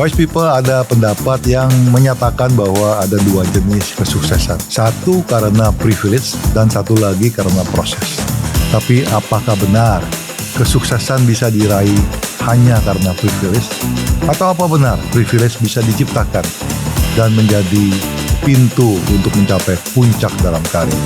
Wise people ada pendapat yang menyatakan bahwa ada dua jenis kesuksesan. Satu karena privilege dan satu lagi karena proses. Tapi apakah benar kesuksesan bisa diraih hanya karena privilege? Atau apa benar privilege bisa diciptakan dan menjadi pintu untuk mencapai puncak dalam karir?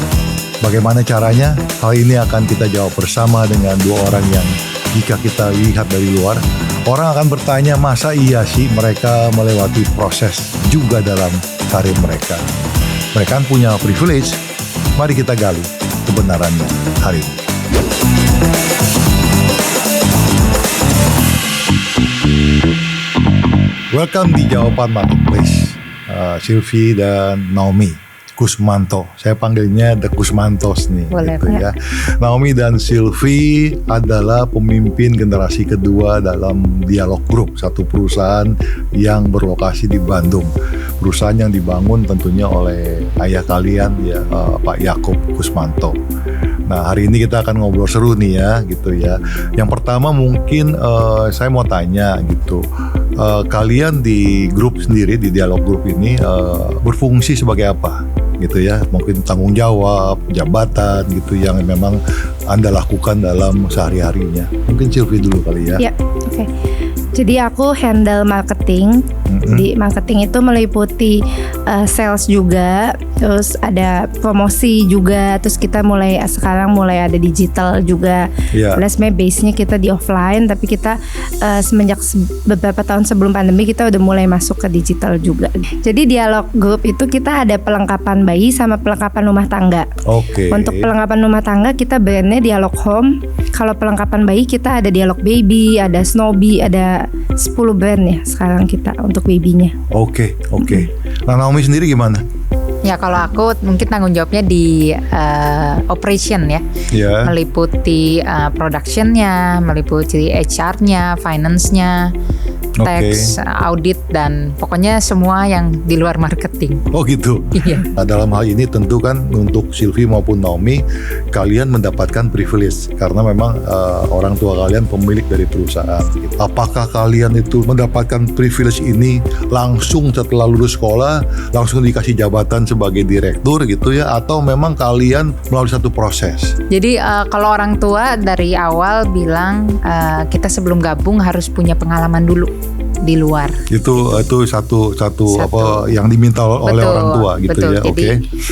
Bagaimana caranya? Hal ini akan kita jawab bersama dengan dua orang yang jika kita lihat dari luar, orang akan bertanya, masa iya sih mereka melewati proses juga dalam karir mereka? Mereka kan punya privilege. Mari kita gali kebenarannya hari ini. Welcome di Jawaban Marketplace. Sylvie dan Naomi Kusmanto, saya panggilnya The Kusmantos nih. Boleh, gitu ya. Naomi dan Sylvie adalah pemimpin generasi kedua dalam Dialog Group, satu perusahaan yang berlokasi di Bandung. Perusahaan yang dibangun tentunya oleh ayah kalian ya, Pak Yakub Kusmanto. Nah, hari ini kita akan ngobrol seru nih ya, gitu ya. Yang pertama mungkin saya mau tanya gitu, kalian di grup sendiri, di Dialog Group ini berfungsi sebagai apa? Gitu ya, mungkin tanggung jawab, jabatan gitu yang memang Anda lakukan dalam sehari-harinya. Mungkin Sylvie dulu kali ya. Ya, oke. Jadi aku handle marketing. Jadi marketing itu meliputi sales juga, terus ada promosi juga, terus kita sekarang mulai ada digital juga. Sebenarnya base-nya kita di offline, tapi kita semenjak beberapa tahun sebelum pandemi kita udah mulai masuk ke digital juga. Jadi Dialog Group itu kita ada pelengkapan bayi sama pelengkapan rumah tangga. Oke. Untuk pelengkapan rumah tangga kita brandnya Dialog Home. Kalau pelengkapan bayi kita ada Dialog Baby, ada Snowy, ada 10 brand ya sekarang kita untuk babynya. Oke. Nah, Naomi sendiri gimana? Ya, kalau aku mungkin tanggung jawabnya di operation ya. Meliputi productionnya, meliputi HR-nya, finance-nya, tax, audit, dan pokoknya semua yang di luar marketing. Oh gitu. Iya. Nah, dalam hal ini tentu kan untuk Sylvie maupun Naomi, kalian mendapatkan privilege karena memang orang tua kalian pemilik dari perusahaan. Gitu. Apakah kalian itu mendapatkan privilege ini langsung setelah lulus sekolah, langsung dikasih jabatan sebagai direktur gitu ya, atau memang kalian melalui satu proses? Jadi kalau orang tua dari awal bilang kita sebelum gabung harus punya pengalaman dulu di luar. Itu satu apa yang diminta oleh orang tua gitu. Betul. Ya. Jadi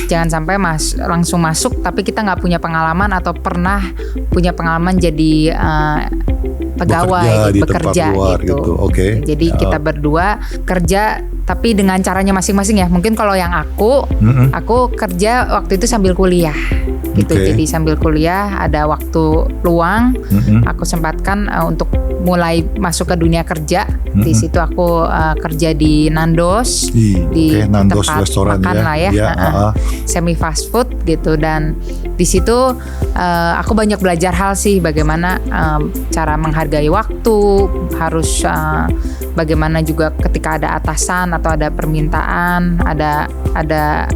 jangan sampai langsung masuk tapi kita nggak punya pengalaman atau pernah punya pengalaman jadi pegawai bekerja gitu. Jadi kita berdua kerja tapi dengan caranya masing-masing ya. Mungkin kalau yang aku kerja waktu itu sambil kuliah gitu. Jadi sambil kuliah ada waktu luang, aku sempatkan untuk mulai masuk ke dunia kerja. Di situ aku kerja di Nandos, di Nandos tempat restoran makan lah ya, semi fast food gitu. Dan di situ aku banyak belajar hal sih, bagaimana cara menghargai waktu, harus bagaimana juga ketika ada atasan atau ada permintaan, ada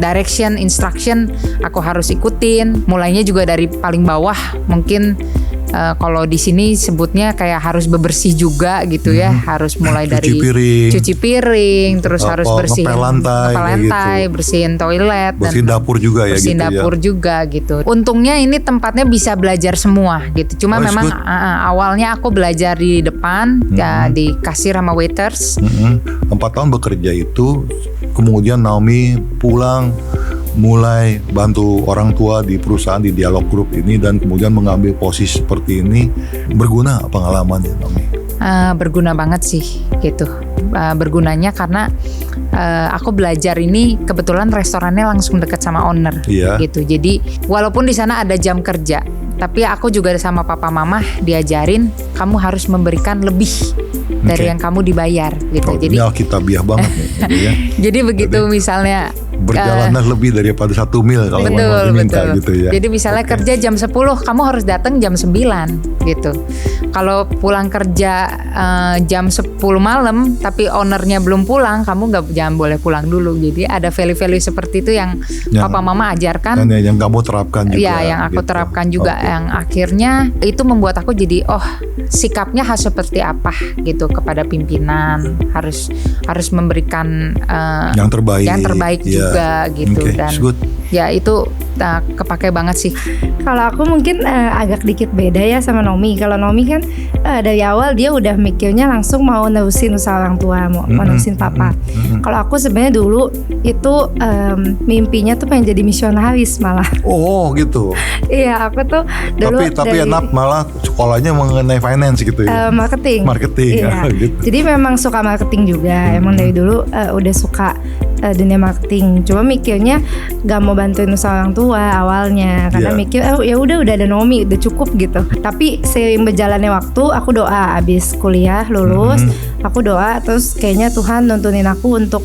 direction, instruction, aku harus ikutin. Mulainya juga dari paling bawah, mungkin kalau di sini sebutnya kayak harus bebersih juga gitu ya, harus mulai dari cuci piring, terus harus bersihin lantai, bersihin toilet, bersihin dapur juga ya, bersihin dapur juga gitu. Untungnya ini tempatnya bisa belajar semua gitu. Cuma memang awalnya aku belajar di depan, ya, di kasir sama waiters. 4 tahun bekerja itu, kemudian Naomi pulang mulai bantu orang tua di perusahaan di Dialog Group ini dan kemudian mengambil posisi seperti ini. Berguna pengalamannya, Naomi? Berguna banget sih gitu. Bergunanya karena aku belajar ini kebetulan restorannya langsung dekat sama owner gitu. Jadi walaupun di sana ada jam kerja, tapi aku juga sama papa mama diajarin kamu harus memberikan lebih dari yang kamu dibayar gitu. Jadi Alkitabiah banget nih, gitu ya. Jadi begitu misalnya berjalannya lebih daripada 1 mil kalau mau diminta betul. gitu ya. Jadi misalnya kerja jam 10, kamu harus datang jam 9 gitu. Kalau pulang kerja jam 10 malam tapi ownernya belum pulang, kamu jangan boleh pulang dulu. Jadi ada value-value seperti itu yang papa mama ajarkan. Dan yang kamu terapkan juga. Iya, yang aku terapkan juga, yang akhirnya itu membuat aku jadi sikapnya harus seperti apa gitu kepada pimpinan, harus memberikan yang terbaik juga gitu. Dan ya itu kepake banget sih. Kalau aku mungkin agak dikit beda ya sama Nomi. Kalau Nomi kan dari awal dia udah mikirnya langsung mau nerusin usaha orang tua, mau nerusin papa. Kalau aku sebenarnya dulu itu mimpinya tuh pengen jadi misionaris malah. Oh gitu. Iya, aku tuh dulu tapi enak malah sekolahnya mengenai finance gitu ya. Marketing. Iya. Gitu. Jadi memang suka marketing juga. Emang dari dulu udah suka dunia marketing. Cuma mikirnya gak mau bantuin usaha orang tua awalnya karena mikir ya udah ada Nomi, udah cukup gitu. Tapi seiring berjalannya waktu, aku doa abis kuliah lulus, aku doa terus kayaknya Tuhan nuntunin aku untuk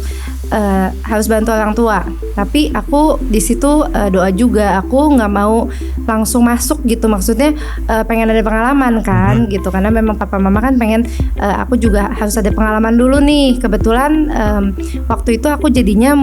harus bantu orang tua. Tapi aku di situ doa juga, aku nggak mau langsung masuk gitu. Maksudnya pengen ada pengalaman kan gitu, karena memang papa mama kan pengen aku juga harus ada pengalaman dulu nih. Kebetulan waktu itu aku jadinya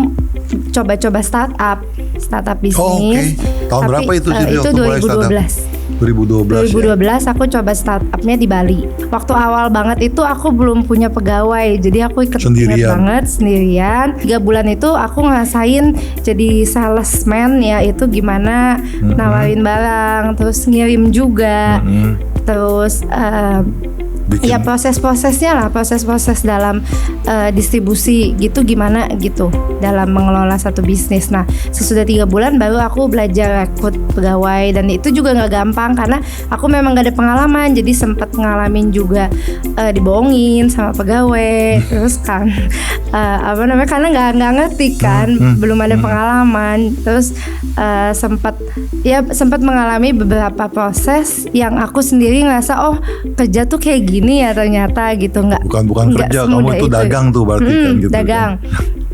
coba-coba startup bisnis. Tahun berapa itu sih? Itu 2012. 2012 aku coba startupnya di Bali. Waktu awal banget itu aku belum punya pegawai, jadi aku ikut banget sendirian. 3 bulan itu aku ngerasain jadi salesman ya, itu gimana nawarin barang, terus ngirim juga, terus ya proses dalam distribusi gitu gimana gitu dalam mengelola satu bisnis. Nah sesudah 3 bulan baru aku belajar rekrut pegawai, dan itu juga nggak gampang karena aku memang gak ada pengalaman, jadi sempat ngalamin juga dibohongin sama pegawai terus kan karena nggak ngerti kan, belum ada pengalaman, terus sempat mengalami beberapa proses yang aku sendiri ngerasa kerja tuh kayak gini ya ternyata gitu. Bukan kerja, kamu itu dagang tuh berarti kan gitu.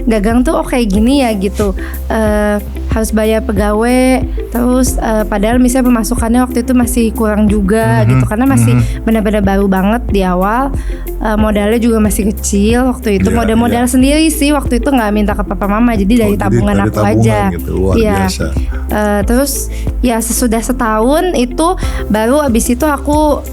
Dagang tuh kayak gini ya gitu, harus bayar pegawai, terus padahal misalnya pemasukannya waktu itu masih kurang juga gitu, karena masih benar-benar baru banget di awal, modalnya juga masih kecil waktu itu, modal sendiri sih waktu itu, nggak minta ke papa mama, jadi dari tabungan aku aja gitu. Luar biasa. Terus ya sesudah setahun itu baru abis itu aku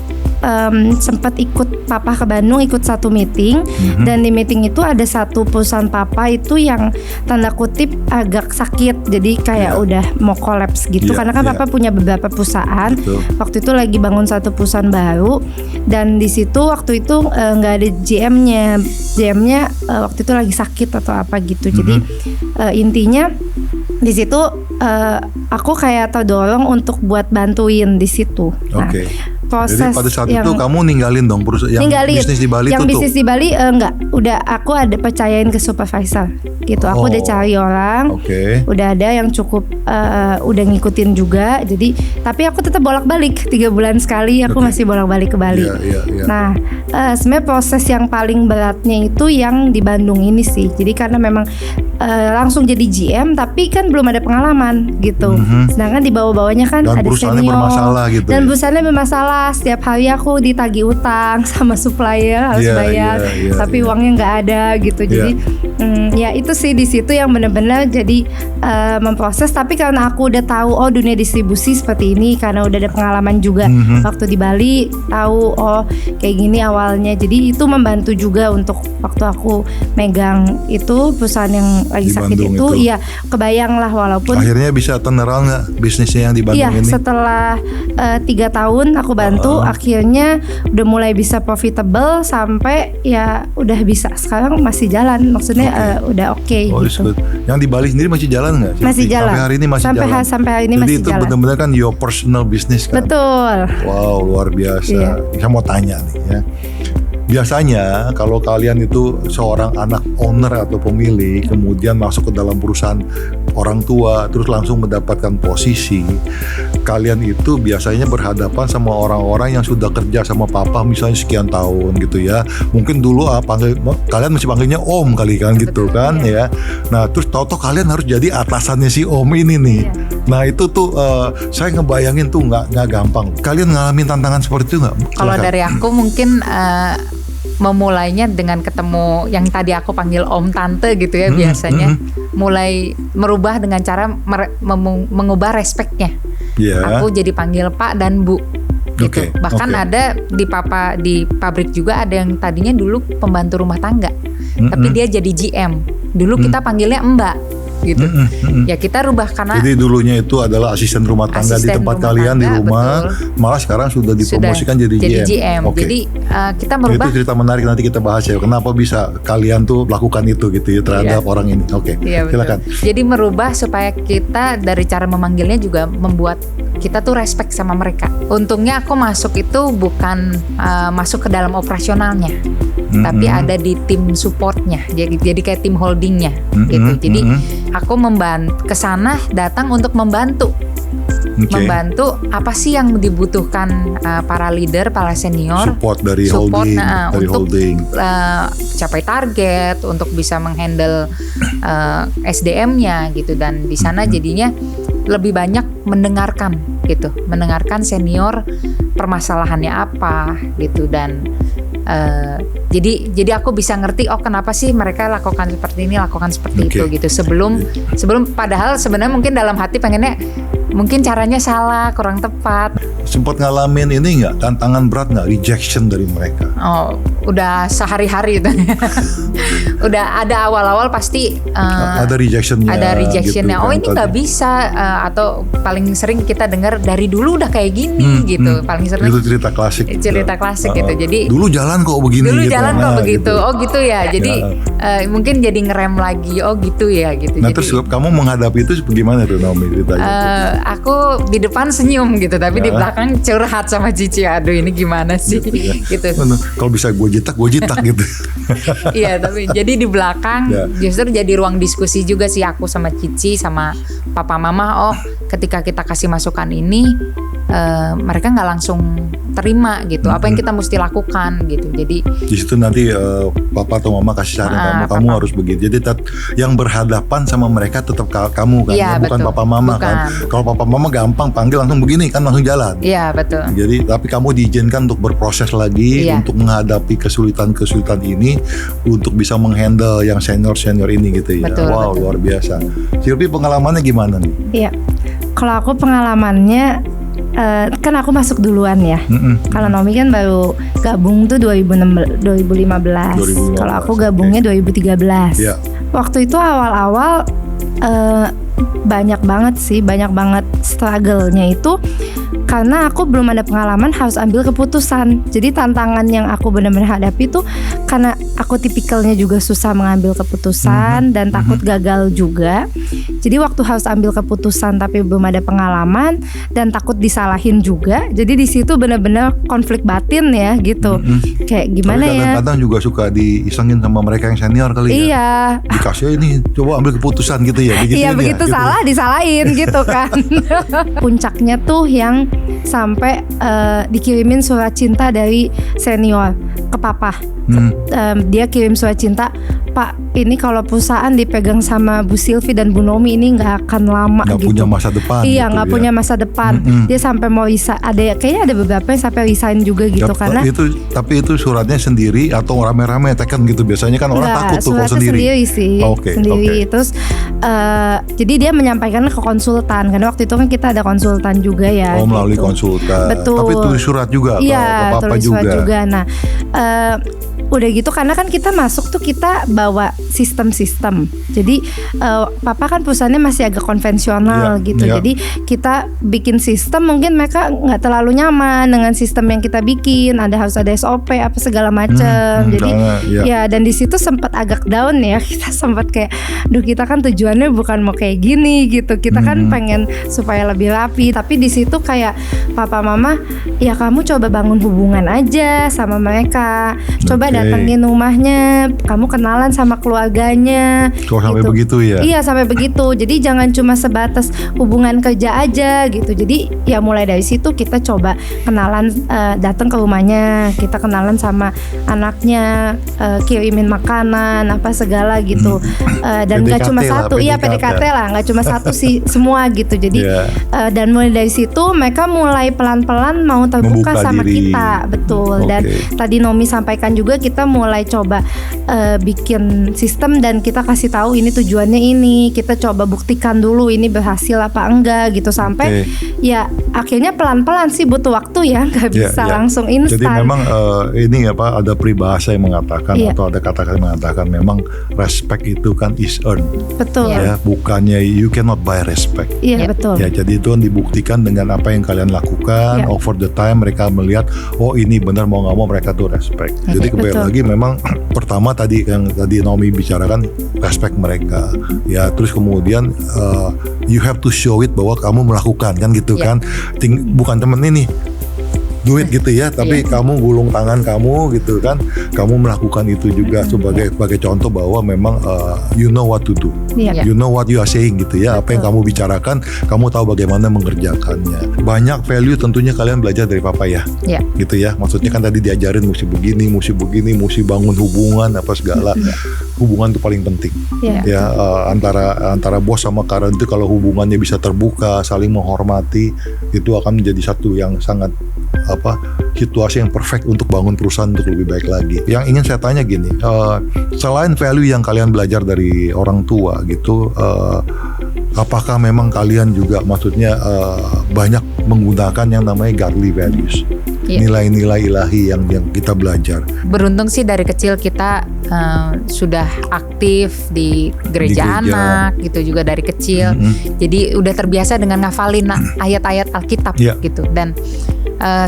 sempat ikut papa ke Bandung, ikut satu meeting, dan di meeting itu ada satu perusahaan papa itu yang tanda kutip agak sakit, jadi kayak udah mau kolaps gitu, karena kan papa punya beberapa perusahaan. Waktu itu lagi bangun satu perusahaan baru, dan di situ waktu itu nggak ada GM-nya waktu itu lagi sakit atau apa gitu. Jadi intinya di situ aku kayak terdorong untuk buat bantuin di situ. Nah, proses. Jadi pada saat itu kamu ninggalin dong perusahaan bisnis di Bali tutup? Yang bisnis di Bali enggak, udah aku ada percayain ke supervisor gitu. Aku udah cari orang, udah ada yang cukup udah ngikutin juga. Jadi tapi aku tetap bolak-balik 3 bulan sekali, aku masih bolak-balik ke Bali. Nah sebenarnya proses yang paling beratnya itu yang di Bandung ini sih. Jadi karena memang langsung jadi GM tapi kan belum ada pengalaman gitu. Sedangkan di bawah-bawahnya kan dan ada senior bermasalah gitu. Dan perusahaannya bermasalah. Setiap hari aku ditagih utang sama supplier, harus bayar, tapi uangnya nggak ada gitu. Jadi ya itu sih di situ yang benar-benar jadi memproses. Tapi karena aku udah tahu dunia distribusi seperti ini, karena udah ada pengalaman juga waktu di Bali, tahu kayak gini awalnya. Jadi itu membantu juga untuk waktu aku megang itu perusahaan yang lagi di sakit Bandung itu. Iya, kebayang lah, walaupun akhirnya bisa turnaround nggak bisnisnya yang di Bandung ini? Iya, setelah 3 tahun aku bantu, akhirnya udah mulai bisa profitable sampai ya udah bisa. Sekarang masih jalan, maksudnya udah gitu. Yang di Bali sendiri masih jalan nggak? Masih jalan. Sampai hari ini masih jalan. Sampai hari ini jadi masih itu jalan. benar-benar kan your personal business kan? Betul. Wow, luar biasa. Saya mau tanya nih ya. Biasanya kalau kalian itu seorang anak owner atau pemilik kemudian masuk ke dalam perusahaan orang tua, terus langsung mendapatkan posisi. Kalian itu biasanya berhadapan sama orang-orang yang sudah kerja sama papa misalnya sekian tahun gitu ya. Mungkin dulu kalian masih panggilnya om kali kan gitu kan ya. Nah terus tahu-tahu kalian harus jadi atasannya si om ini nih. Nah itu tuh saya ngebayangin tuh nggak gampang. Kalian ngalamin tantangan seperti itu nggak? Kalau dari aku mungkin memulainya dengan ketemu yang tadi aku panggil om tante gitu ya, biasanya mulai merubah dengan cara mengubah respeknya. Aku jadi panggil Pak dan Bu gitu. Bahkan ada di pabrik juga ada yang tadinya dulu pembantu rumah tangga, tapi dia jadi GM. Dulu kita panggilnya Mbak gitu. Ya kita rubah karena jadi dulunya itu adalah asisten rumah tangga di tempat kalian di rumah, betul. Malah sekarang sudah dipromosikan jadi GM. Jadi kita merubah. Itu cerita menarik, nanti kita bahas ya. Kenapa bisa kalian tuh lakukan itu gitu ya terhadap orang ini. Silakan. Jadi merubah supaya kita dari cara memanggilnya juga membuat kita tuh respect sama mereka. Untungnya aku masuk itu bukan masuk ke dalam operasionalnya, tapi ada di tim supportnya. Jadi kayak tim holdingnya gitu. Jadi aku kesana datang untuk membantu. Membantu apa sih yang dibutuhkan para leader, para senior, support dari holding, untuk capai target, untuk bisa menghandle SDM-nya gitu. Dan di sana jadinya lebih banyak mendengarkan gitu, mendengarkan senior permasalahannya apa gitu. Dan jadi aku bisa ngerti kenapa sih mereka lakukan seperti ini, lakukan seperti itu gitu. Sebelum padahal sebenarnya mungkin dalam hati pengennya mungkin caranya salah, kurang tepat. Sempat ngalamin ini nggak, tantangan berat nggak, rejection dari mereka? Oh, udah sehari-hari itu. Udah ada awal-awal pasti ada rejectionnya. Ada rejectionnya. Gitu, ini nggak bisa, atau paling sering kita dengar dari dulu udah kayak gini gitu. Paling sering itu cerita klasik. Cerita klasik gitu. Jadi dulu jalan kok begini. Dulu gitu, jalan kok begitu. Gitu. Oh gitu ya. Jadi mungkin jadi ngerem lagi. Oh gitu ya gitu. Nah jadi, terus kamu menghadapi itu bagaimana tuh Naomi ceritanya? Aku di depan senyum gitu, tapi di belakang curhat sama Cici. Aduh ini gimana sih gitu. Kalau bisa gue jitak gitu. Iya, tapi jadi di belakang justru jadi ruang diskusi juga sih aku sama Cici sama papa mama. Ketika kita kasih masukan ini mereka nggak langsung terima gitu. Apa yang kita mesti lakukan gitu. Jadi di situ nanti papa atau mama kasih saran kamu harus begitu. Jadi yang berhadapan sama mereka tetap kamu kan, ya, bukan betul. papa mama kan. Kalau papa mama gampang panggil langsung begini kan, langsung jalan. Iya betul. Jadi tapi kamu diizinkan untuk berproses lagi, untuk menghadapi kesulitan ini, untuk bisa menghandle yang senior ini gitu ya. Betul, wow, luar biasa. Silvi, pengalamannya gimana nih? Iya, kalau aku pengalamannya kan aku masuk duluan ya. Kalau Naomi kan baru gabung tuh 2015. Kalau aku gabungnya 2013. Waktu itu awal-awal banyak banget struggle-nya itu karena aku belum ada pengalaman harus ambil keputusan. Jadi tantangan yang aku benar-benar hadapi itu karena aku tipikalnya juga susah mengambil keputusan dan takut gagal juga. Jadi waktu harus ambil keputusan tapi belum ada pengalaman dan takut disalahin juga. Jadi di situ benar-benar konflik batin ya gitu. Kayak gimana ya? Kadang-kadang juga suka diisengin sama mereka yang senior kali ya. Iya. Dikasih ini coba ambil keputusan gitu ya. Iya begitu ya, salah gitu. Disalahin gitu kan. Puncaknya tuh yang sampai dikirimin surat cinta dari senior ke papa. Dia kirim surat cinta, Pak, ini kalau perusahaan dipegang sama Bu Silvi dan Bu Naomi ini nggak akan lama gak gitu. Punya masa depan. Iya, nggak punya masa depan. Dia sampai mau resign. Kayaknya ada beberapa yang sampai resign juga gitu karena. Tapi itu suratnya sendiri atau rame-rame teken gitu. Biasanya kan orang takut tuh kalau sendiri. Sih, sendiri. Terus jadi dia menyampaikan ke konsultan karena waktu itu kan kita ada konsultan juga ya. Melalui konsultan. Betul. Tapi tulis surat juga ke papa tulis juga. Surat juga. Nah, udah gitu karena kan kita masuk tuh kita bawa sistem-sistem. Jadi papa kan perusahaannya masih agak konvensional gitu. Jadi kita bikin sistem mungkin mereka nggak terlalu nyaman dengan sistem yang kita bikin. Harus ada SOP apa segala macam. Jadi dan di situ sempat agak down ya. Kita sempat kayak, duh kita kan tujuannya bukan mau kayak gini gitu. Kita kan pengen supaya lebih rapi. Tapi di situ kayak papa mama, ya kamu coba bangun hubungan aja sama mereka. Coba datengin rumahnya, kamu kenalan sama keluarganya. Kalau sampai gitu. begitu ya? Iya sampai begitu. Jadi jangan cuma sebatas hubungan kerja aja gitu. Jadi ya mulai dari situ kita coba kenalan, datang ke rumahnya, kita kenalan sama anaknya, kirimin makanan apa segala gitu. Dan nggak cuma satu, iya PDKT lah, nggak cuma satu sih semua gitu. Jadi dan mulai dari situ mereka mulai pelan-pelan mau terbuka sama diri. kita, betul. Dan tadi Nomi sampaikan juga kita mulai coba bikin sistem dan kita kasih tahu ini tujuannya ini, kita coba buktikan dulu ini berhasil apa enggak gitu sampai ya akhirnya pelan-pelan sih butuh waktu ya, nggak bisa langsung instan. Jadi memang ini apa ada peribahasa yang mengatakan atau ada kata-kata yang mengatakan memang respect itu kan is earned. Betul. Ya, bukannya you cannot buy respect. Iya betul. Ya, jadi itu dibuktikan dengan apa yang kalian lakukan. Over the time mereka melihat oh ini benar, mau nggak mau mereka tuh respect. Jadi kembali lagi memang pertama tadi yang tadi Naomi bicarakan respect mereka. Ya terus kemudian you have to show it bahwa kamu melakukan kan gitu kan. Bukan temen ini duit gitu ya, tapi kamu gulung tangan kamu gitu kan, kamu melakukan itu juga sebagai contoh bahwa memang you know what to do, you know what you are saying gitu ya. Apa yang kamu bicarakan, kamu tahu bagaimana mengerjakannya. Banyak value tentunya kalian belajar dari papa ya, gitu ya. Maksudnya kan tadi diajarin mesti begini, mesti bangun hubungan apa segala. Hubungan itu paling penting ya, antara bos sama karyawan itu kalau hubungannya bisa terbuka, saling menghormati, itu akan menjadi satu yang sangat situasi yang perfect untuk bangun perusahaan untuk lebih baik lagi. Yang ingin saya tanya gini, selain value yang kalian belajar dari orang tua gitu, apakah memang kalian juga maksudnya banyak menggunakan yang namanya godly values, nilai-nilai ilahi yang kita belajar? Beruntung sih dari kecil kita sudah aktif di gereja anak gitu juga dari kecil. Jadi udah terbiasa dengan ngafalin ayat-ayat Alkitab gitu. Dan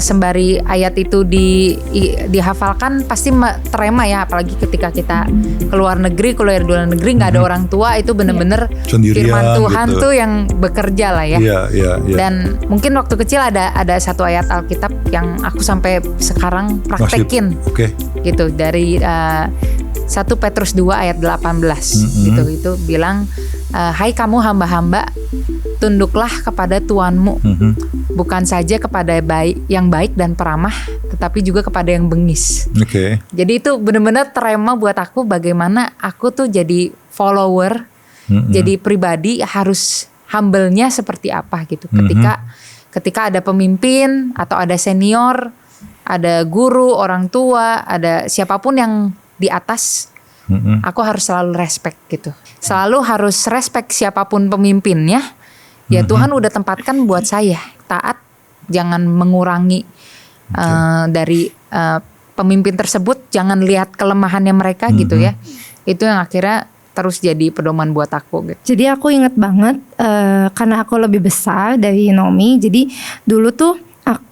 sembari ayat itu dihafalkan pasti terema ya, apalagi ketika kita keluar di luar negeri nggak ada orang tua, itu bener-bener firman Tuhan gitu. Tuh yang bekerja lah ya. Dan mungkin waktu kecil ada satu ayat Alkitab yang aku sampai sekarang praktekin gitu dari 1 Petrus 2 ayat 18 gitu. Itu bilang hai kamu hamba-hamba, tunduklah kepada Tuanmu, bukan saja kepada yang baik dan peramah, tetapi juga kepada yang bengis. Jadi itu benar-benar terema buat aku bagaimana aku tuh jadi follower, jadi pribadi harus humble-nya seperti apa gitu. Ketika ada pemimpin atau ada senior, ada guru, orang tua, ada siapapun yang di atas, aku harus selalu respect gitu. Selalu harus respect siapapun pemimpinnya. Ya Tuhan udah tempatkan buat saya taat, jangan mengurangi dari pemimpin tersebut, jangan lihat kelemahannya mereka gitu ya. Itu yang akhirnya terus jadi pedoman buat aku gitu. Jadi aku inget banget karena aku lebih besar dari Nomi. Jadi dulu tuh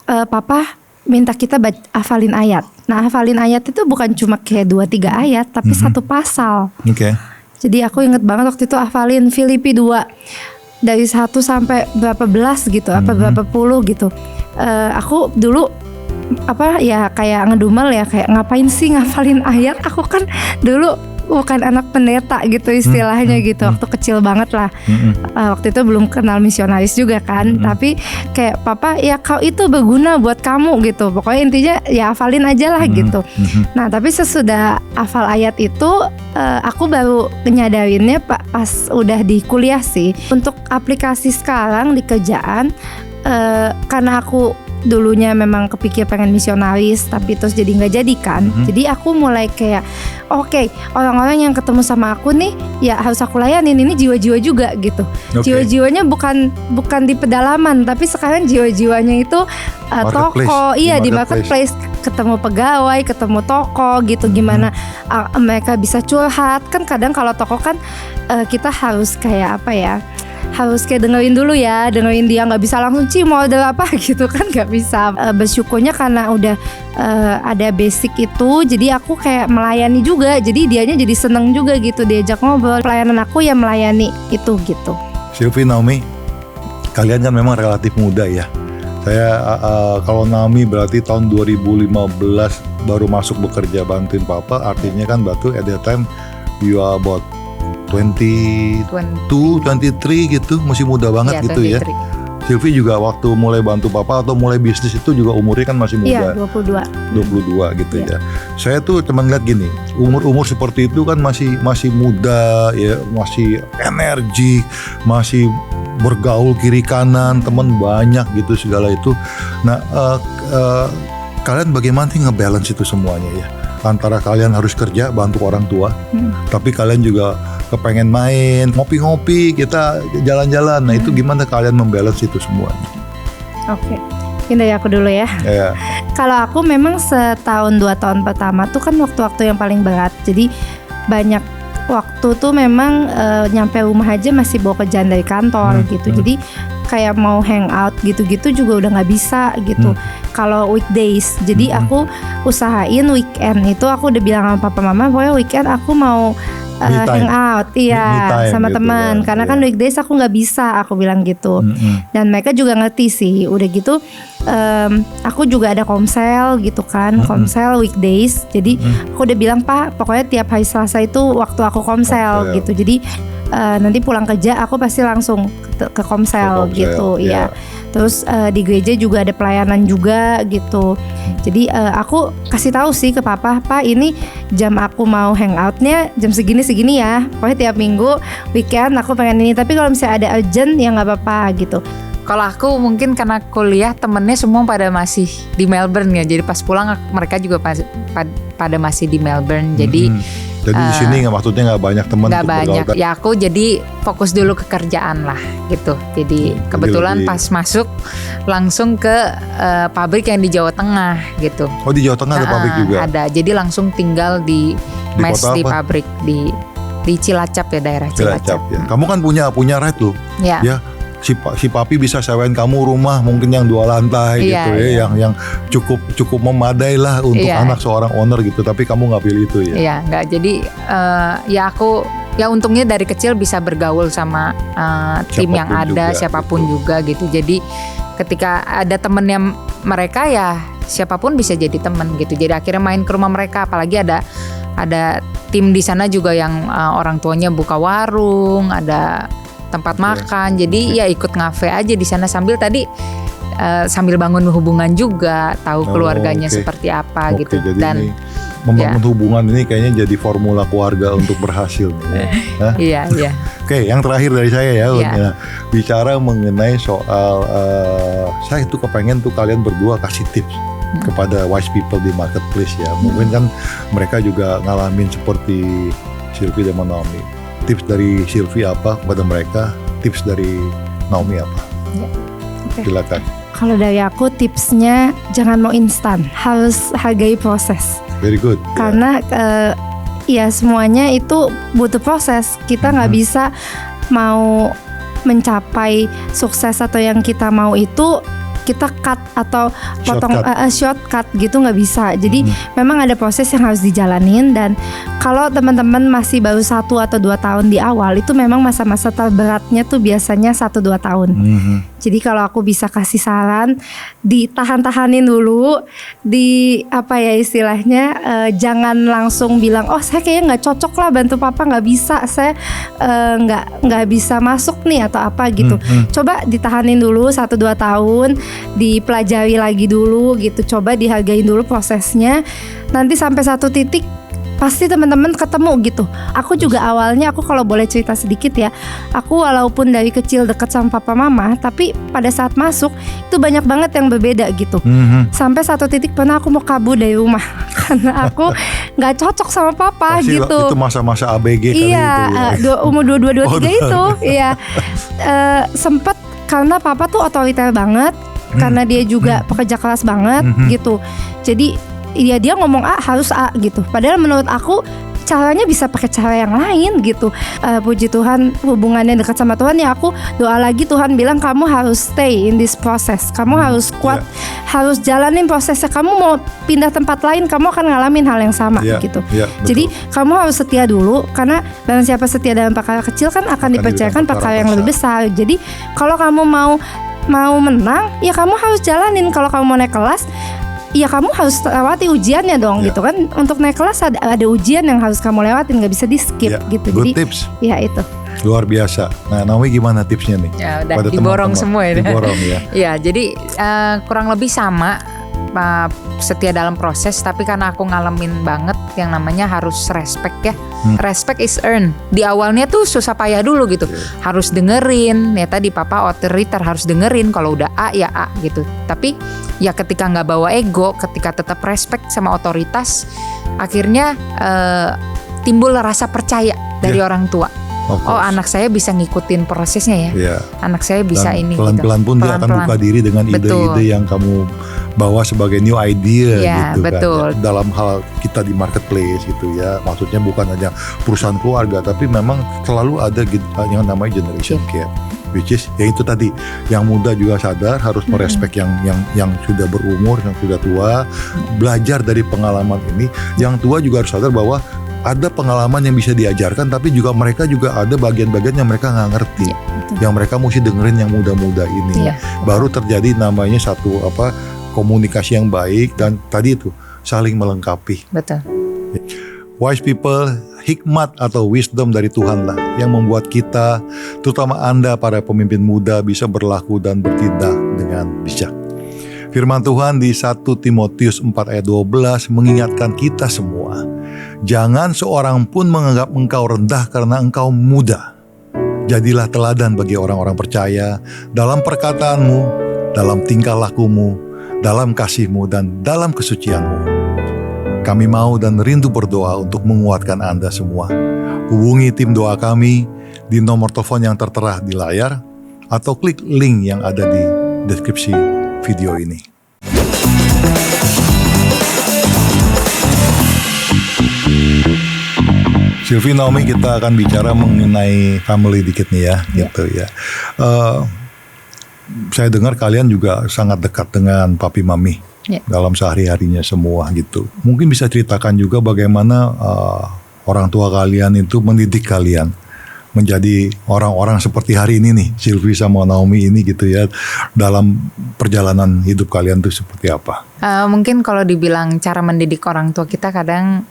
papa minta kita hafalin ayat. Nah hafalin ayat itu bukan cuma kayak 2-3 ayat, tapi satu pasal. Jadi aku inget banget waktu itu hafalin Filipi 2 dari 1 sampai berapa belas gitu, apa berapa puluh gitu. Aku dulu kayak ngedumel ya, kayak ngapain sih ngafalin ayat? Aku kan dulu bukan anak pendeta gitu istilahnya gitu, waktu kecil banget lah. Waktu itu belum kenal misionaris juga kan, tapi kayak papa ya kau itu berguna buat kamu gitu, pokoknya intinya ya hafalin aja lah gitu. Nah tapi sesudah hafal ayat itu aku baru menyadarinnya pas udah di kuliah sih. Untuk aplikasi sekarang di kerjaan, karena aku dulunya memang kepikir pengen misionaris tapi terus jadi nggak jadi kan. Jadi aku mulai kayak orang-orang yang ketemu sama aku nih ya harus aku layanin, ini jiwa-jiwa juga gitu. Jiwa-jiwanya bukan di pedalaman, tapi sekarang jiwa-jiwanya itu toko, di marketplace, ketemu pegawai, ketemu toko gitu. Gimana mereka bisa curhat kan, kadang kalau toko kan kita harus kayak harus kayak dengerin dia, nggak bisa langsung mau ada apa gitu kan, nggak bisa. Bersyukurnya karena udah ada basic itu, jadi aku kayak melayani juga, jadi dianya jadi seneng juga gitu diajak ngobrol. Pelayanan aku ya melayani itu gitu. Sylvie, Naomi, kalian kan memang relatif muda ya. Saya kalau Naomi berarti tahun 2015 baru masuk bekerja bantuin papa, artinya kan Batu at that time you are about 22, 23 gitu, masih muda banget gitu 23. ya. Sylvie juga waktu mulai bantu papa atau mulai bisnis itu juga umurnya kan masih muda. Iya, 22 gitu ya. Saya tuh cuman lihat gini, umur seperti itu kan masih muda ya, masih energi, masih bergaul kiri kanan, teman banyak gitu segala itu. Nah, kalian bagaimana sih ngebalance itu semuanya ya? Antara kalian harus kerja bantu orang tua, tapi kalian juga kepengen main, ngopi-ngopi, kita jalan-jalan. Nah itu gimana kalian membalance itu semuanya? Oke. Mungkin dari aku dulu ya. Kalau aku memang setahun 2 tahun pertama tuh kan waktu-waktu yang paling berat. Jadi banyak waktu tuh memang nyampe rumah aja masih bawa kerjaan dari kantor gitu. Jadi kayak mau hangout gitu-gitu juga udah nggak bisa gitu. Kalau weekdays, jadi aku usahain weekend itu aku udah bilang sama papa mama, pokoknya weekend aku mau hangout, sama gitu teman. Karena kan weekdays aku nggak bisa, aku bilang gitu. Dan mereka juga ngerti sih. Udah gitu, aku juga ada komsel gitu kan, komsel weekdays. Jadi aku udah bilang, Pak, pokoknya tiap hari Selasa itu waktu aku komsel gitu. Jadi nanti pulang kerja aku pasti langsung ke komsel gitu, ya. Terus di gereja juga ada pelayanan juga gitu. Jadi aku kasih tahu sih ke papa, Pak ini jam aku mau hangoutnya jam segini ya. Pokoknya tiap minggu weekend aku pengen ini. Tapi kalau misalnya ada urgent ya nggak apa-apa gitu. Kalau aku mungkin karena kuliah temennya semua pada masih di Melbourne ya. Jadi pas pulang mereka juga pada masih di Melbourne. Jadi di sini maksudnya nggak banyak teman. Nggak banyak. Ya aku jadi fokus dulu ke kerjaan lah gitu. Jadi kebetulan pas masuk langsung ke pabrik yang di Jawa Tengah gitu. Oh di Jawa Tengah ada pabrik juga? Ada. Jadi langsung tinggal di mes di pabrik di Cilacap ya, daerah Cilacap. Ya. Kamu kan punya right tuh. Ya. Si papi bisa sewain kamu rumah mungkin yang 2 lantai gitu ya, yang cukup memadai lah untuk anak seorang owner gitu, tapi kamu nggak pilih itu ya? Iya, nggak. Jadi ya aku untungnya dari kecil bisa bergaul sama tim yang ada, siapapun juga gitu. Jadi ketika ada temennya mereka ya siapapun bisa jadi temen gitu. Jadi akhirnya main ke rumah mereka, apalagi ada tim di sana juga yang orang tuanya buka warung, ada tempat makan, jadi ya ikut ngafe aja di sana sambil bangun hubungan juga, tahu keluarganya seperti apa gitu. Jadi dan membangun hubungan ini kayaknya jadi formula keluarga untuk berhasil. Iya. Oke, yang terakhir dari saya ya, bicara mengenai soal saya tuh kepengen tuh kalian berdua kasih tips kepada wise people di marketplace ya. Mungkin kan mereka juga ngalamin seperti Sylvie dan Naomi. Tips dari Sylvie apa kepada mereka? Tips dari Naomi apa? Silakan. Kalau dari aku tipsnya jangan mau instan, harus hargai proses. Very good. Karena ya semuanya itu butuh proses. Kita nggak bisa mau mencapai sukses atau yang kita mau itu kita cut atau potong shortcut gitu nggak bisa. Jadi memang ada proses yang harus dijalanin, dan kalau teman-teman masih baru 1 atau 2 tahun di awal itu memang masa-masa terberatnya tuh biasanya 1-2 tahun. Jadi kalau aku bisa kasih saran, ditahan-tahanin dulu, istilahnya jangan langsung bilang saya kayaknya nggak cocok lah bantu papa, nggak bisa, saya nggak bisa masuk nih atau apa gitu. Coba ditahanin dulu 1-2 tahun, dipelajari lagi dulu gitu, coba dihargain dulu prosesnya. Nanti sampai satu titik pasti teman-teman ketemu gitu. Aku juga awalnya, aku kalau boleh cerita sedikit ya, aku walaupun dari kecil dekat sama papa mama, tapi pada saat masuk itu banyak banget yang berbeda gitu. Sampai satu titik pernah aku mau kabur dari rumah karena aku nggak cocok sama papa. Pasti gitu. Itu masa-masa ABG kali itu. Umur 22-23 itu. Iya. Sempet karena papa tuh otoriter banget, karena dia juga pekerja keras banget gitu. Jadi ya dia ngomong A harus A gitu. Padahal menurut aku caranya bisa pakai cara yang lain gitu. Puji Tuhan hubungannya dekat sama Tuhan, ya aku doa lagi, Tuhan bilang kamu harus stay in this process. Kamu harus kuat, harus jalanin prosesnya. Kamu mau pindah tempat lain, kamu akan ngalamin hal yang sama gitu. Jadi kamu harus setia dulu, karena barang siapa setia dalam perkara kecil kan akan dipercayakan perkara yang lebih besar. Jadi kalau kamu mau menang, ya kamu harus jalanin. Kalau kamu mau naik kelas, ya kamu harus lewati ujiannya dong gitu kan. Untuk naik kelas ada ujian yang harus kamu lewatin, nggak bisa di skip gitu. Good Jadi tips. ya itu. Luar biasa. Nah, Naomi gimana tipsnya nih? Ya udah Pada diborong teman-teman. semua ya. Diborong ya. Ya, jadi kurang lebih sama, setia dalam proses, tapi karena aku ngalamin banget yang namanya harus respect ya. Respect is earned. Di awalnya tuh susah payah dulu gitu. Harus dengerin, ya tadi papa otoriter, harus dengerin kalau udah A ya A gitu. Tapi ya ketika nggak bawa ego, ketika tetap respect sama otoritas, akhirnya timbul rasa percaya dari orang tua. Oh, anak saya bisa ngikutin prosesnya ya. Iya. Anak saya bisa Dan ini pelan-pelan gitu. pun dia akan buka diri dengan ide-ide yang kamu bawa sebagai new idea Ya, gitu betul. kan. Dalam hal kita di marketplace gitu ya. Maksudnya bukan hanya perusahaan keluarga, tapi memang selalu ada yang namanya generation gap. Which is ya itu tadi, yang muda juga sadar harus merespek yang sudah berumur, yang sudah tua, belajar dari pengalaman ini. Yang tua juga harus sadar bahwa ada pengalaman yang bisa diajarkan, tapi juga mereka juga ada bagian-bagian yang mereka nggak ngerti, yang mereka mesti dengerin yang muda-muda ini. Baru terjadi namanya satu komunikasi yang baik, dan tadi itu saling melengkapi. Betul. Wise people, hikmat atau wisdom dari Tuhan lah yang membuat kita, terutama Anda para pemimpin muda, bisa berlaku dan bertindak dengan bijak. Firman Tuhan di 1 Timotius 4 ayat 12 mengingatkan kita semua, jangan seorang pun menganggap engkau rendah karena engkau muda. Jadilah teladan bagi orang-orang percaya dalam perkataanmu, dalam tingkah lakumu, dalam kasihmu, dan dalam kesucianmu. Kami mau dan rindu berdoa untuk menguatkan Anda semua. Hubungi tim doa kami di nomor telepon yang tertera di layar, atau klik link yang ada di deskripsi video ini. Sylvie, Naomi, kita akan bicara mengenai family dikit nih ya, gitu ya. Saya dengar kalian juga sangat dekat dengan papi mami dalam sehari-harinya semua gitu. Mungkin bisa ceritakan juga bagaimana orang tua kalian itu mendidik kalian menjadi orang-orang seperti hari ini nih, Sylvie sama Naomi ini gitu ya, dalam perjalanan hidup kalian tuh seperti apa? Mungkin kalau dibilang cara mendidik orang tua kita kadang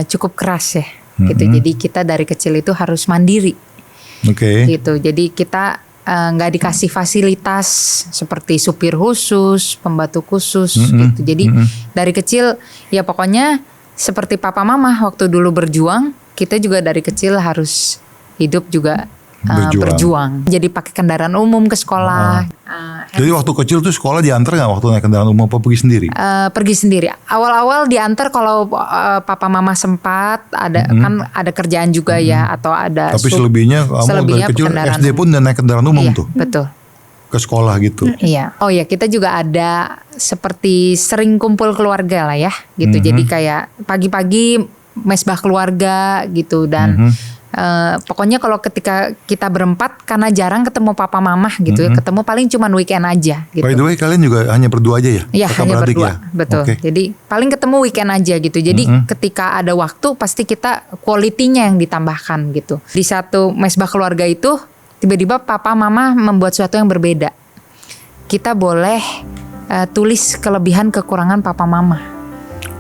cukup keras ya, gitu. Jadi kita dari kecil itu harus mandiri, gitu. Jadi kita nggak dikasih fasilitas seperti supir khusus, pembantu khusus, gitu. Jadi dari kecil ya pokoknya seperti papa mama waktu dulu berjuang, kita juga dari kecil harus hidup juga berjuang. Jadi pakai kendaraan umum ke sekolah. Jadi waktu kecil tuh sekolah diantar nggak waktu naik kendaraan umum, apa pergi sendiri? Pergi sendiri. Awal-awal diantar kalau papa mama sempat, ada kan ada kerjaan juga ya, atau ada. Tapi selebihnya kamu dari kecil SD pun udah naik kendaraan umum tuh? Betul. Ke sekolah gitu? Iya. Oh ya, kita juga ada seperti sering kumpul keluarga lah ya, gitu. Jadi kayak pagi-pagi mesbah keluarga gitu, dan pokoknya kalau ketika kita berempat, karena jarang ketemu papa mama gitu ya, ketemu paling cuma weekend aja gitu. By the way, kalian juga hanya berdua aja ya? Iya, hanya berdua, betul. Jadi paling ketemu weekend aja gitu. Jadi ketika ada waktu pasti kita quality-nya yang ditambahkan gitu. Di satu mesbah keluarga itu tiba-tiba papa mama membuat sesuatu yang berbeda. Kita boleh tulis kelebihan kekurangan papa mama.